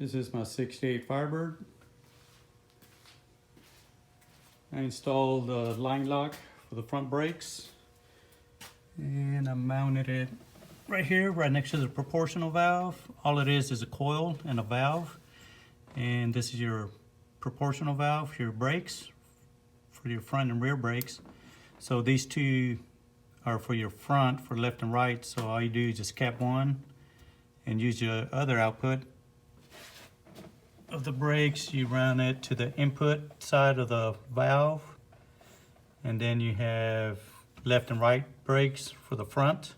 This is my 68 Firebird. I installed the line lock for the front brakes, and I mounted it right here, right next to the proportional valve. All it is a coil and a valve, and this is your proportional valve, your brakes, for your front and rear brakes. So these two are for your front, for left and right, so all you do is just cap one and use your other output of the brakes. You run it to the input side of the valve, and then you have left and right brakes for the front.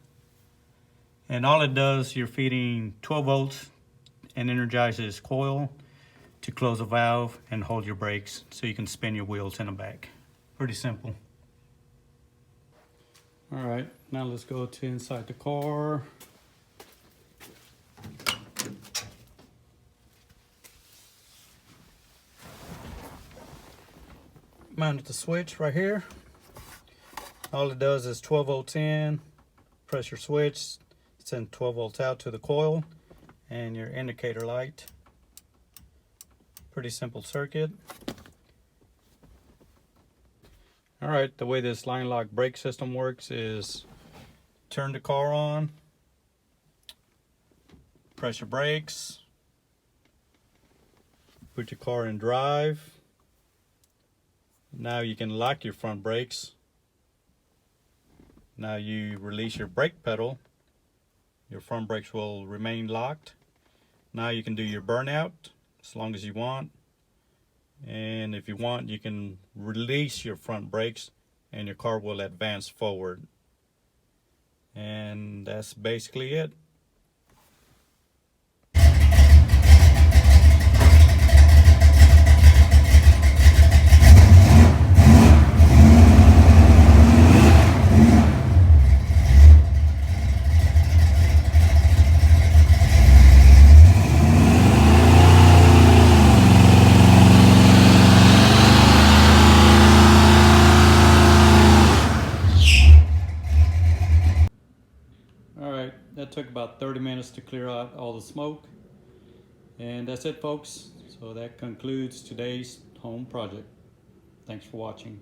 And all it does, you're feeding 12 volts and energizes coil to close the valve and hold your brakes so you can spin your wheels in the back. Pretty simple. All right, now let's go to inside the car. Mounted the switch right here. All it does is 12 volts in, press your switch, send 12 volts out to the coil and your indicator light. Pretty simple circuit. All right, the way this line lock brake system works is turn the car on, press your brakes, put your car in drive. Now you can lock your front brakes. Now you release your brake pedal, your front brakes will remain locked. Now you can do your burnout as long as you want. And if you want, you can release your front brakes and your car will advance forward. And that's basically it. Alright, that took about 30 minutes to clear out all the smoke. And that's it, folks. So that concludes today's home project. Thanks for watching.